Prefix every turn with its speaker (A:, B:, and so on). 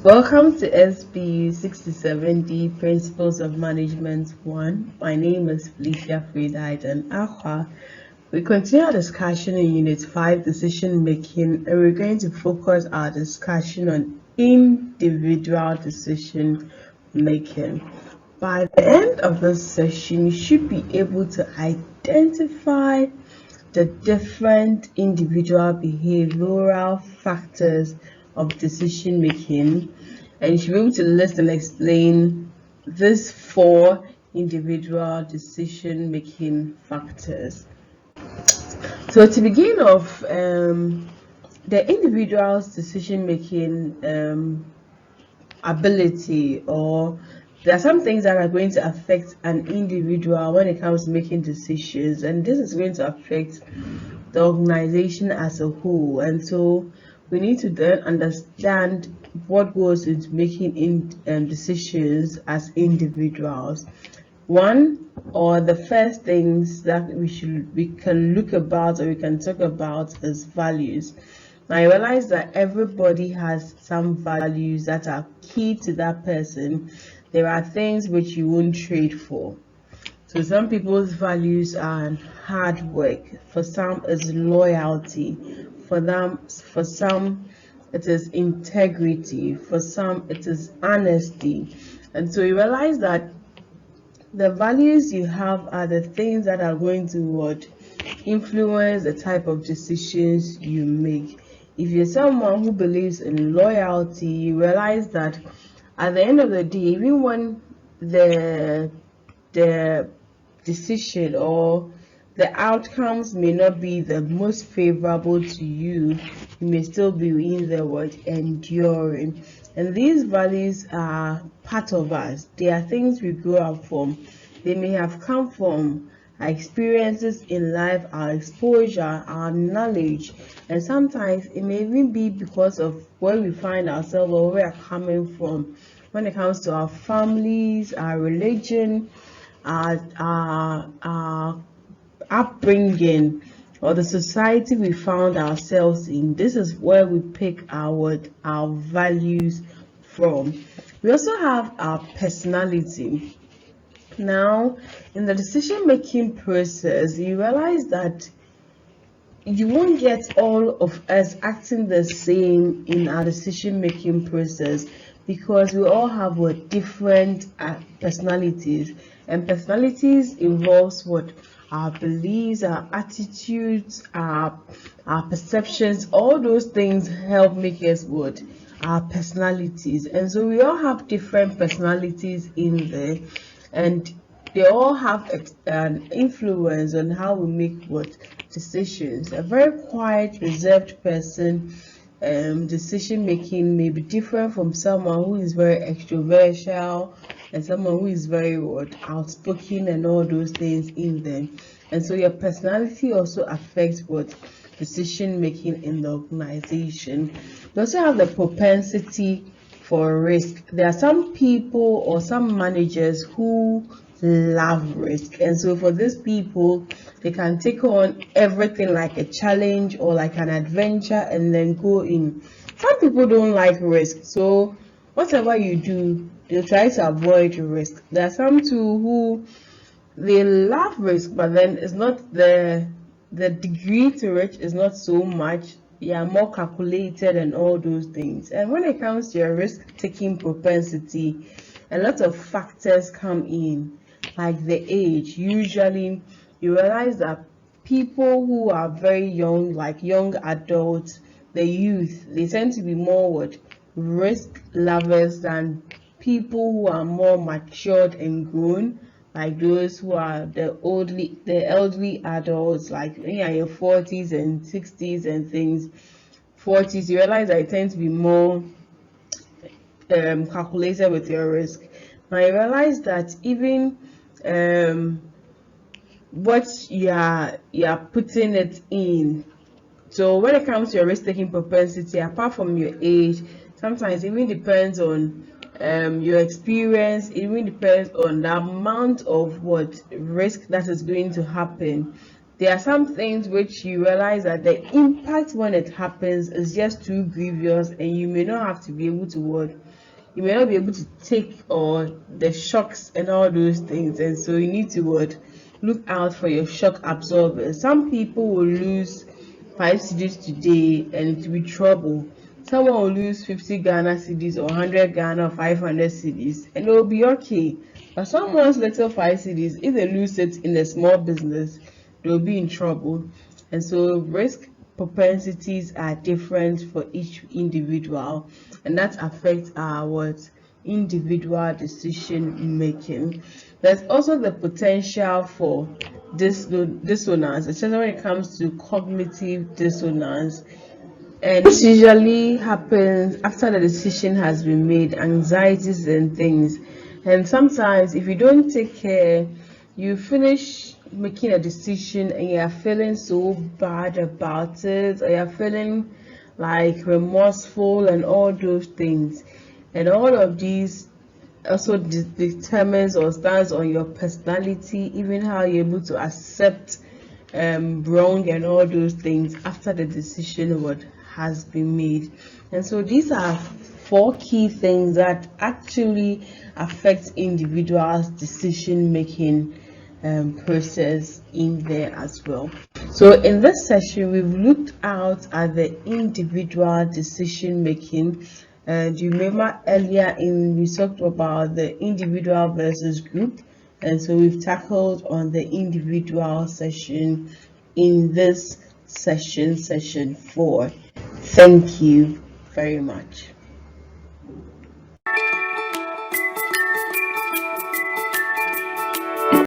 A: Welcome to SBU 67D Principles of Management 1. My name is Felicia Friedheiten Akwa. We continue our discussion in Unit 5, Decision Making, and we're going to focus our discussion on individual decision making. By the end of this session, you should be able to identify the different individual behavioral factors of decision making, and you should be able to list and explain these four individual decision making factors. So to begin off, the individual's decision making ability, or there are some things that are going to affect an individual when it comes to making decisions, and this is going to affect the organization as a whole. And so we need to then understand what goes into making decisions as individuals. One or the first things that we can look about or we can talk about is values. Now, I realize that everybody has some values that are key to that person. There are things which you won't trade for. So some people's values are hard work. For some, it's loyalty. For some, it is integrity. For some, it is honesty. And so you realize that the values you have are the things that are going to influence the type of decisions you make. If you're someone who believes in loyalty, you realize that at the end of the day, even when the decision or the outcomes may not be the most favorable to you, you may still be in the word enduring. And these values are part of us. They are things we grow up from. They may have come from our experiences in life, our exposure, our knowledge, and sometimes it may even be because of where we find ourselves or where we are coming from. When it comes to our families, our religion, our upbringing, or the society we found ourselves in, this is where we pick our values from. We also have our personality. Now, in the decision making process, you realize that you won't get all of us acting the same in our decision making process, because we all have different personalities, and personalities involves our beliefs, our attitudes, our perceptions. All those things help make us our personalities. And so we all have different personalities in there, and they all have an influence on how we make decisions. A very quiet, reserved person, decision making may be different from someone who is very extroversial and someone who is very outspoken and all those things in them. And so your personality also affects decision making in the organization. You also have the propensity for risk. There are some people or some managers who love risk, and so for these people, they can take on everything like a challenge or like an adventure and then go in. Some people don't like risk, so whatever you do, they'll try to avoid risk. There are some too who they love risk, but then it's not the degree to which is not so much. You are more calculated and all those things. And when it comes to your risk-taking propensity, a lot of factors come in, like the age. Usually, you realize that people who are very young, like young adults, the youth, they tend to be more risk lovers than people who are more matured and grown, like those who are the elderly adults, like in your 40s and 60s and things. 40s, you realize that it tends to be more calculated with your risk. Now you realize that even what you are putting it in. So when it comes to your risk-taking propensity, apart from your age, sometimes it even depends on your experience. It even depends on the amount of risk that is going to happen. There are some things which you realize that the impact when it happens is just too grievous, and you may not have to be able to you may not be able to take or the shocks and all those things, and so you need to what, look out for your shock absorbers. Some people will lose 5 cedis today and it will be trouble. Someone will lose 50 Ghana cedis or 100 Ghana or 500 cedis and it will be okay. But someone's little 5 cedis, if they lose it in a small business, they'll be in trouble. And so risk propensities are different for each individual, and that affects our what, individual decision making. There's also the potential for dissonance, especially when it comes to cognitive dissonance. And this usually happens after the decision has been made, anxieties and things. And sometimes if you don't take care, you finish making a decision and you're feeling so bad about it, or you're feeling like remorseful and all those things. And all of these also determines or stands on your personality, even how you're able to accept wrong and all those things after the decision what has been made. And so these are 4 key things that actually affect individuals' decision making process in there as well. So in this session, we've looked out at the individual decision making. And you remember earlier we talked about the individual versus group, and so we've tackled on the individual session in this session 4. Thank you very much.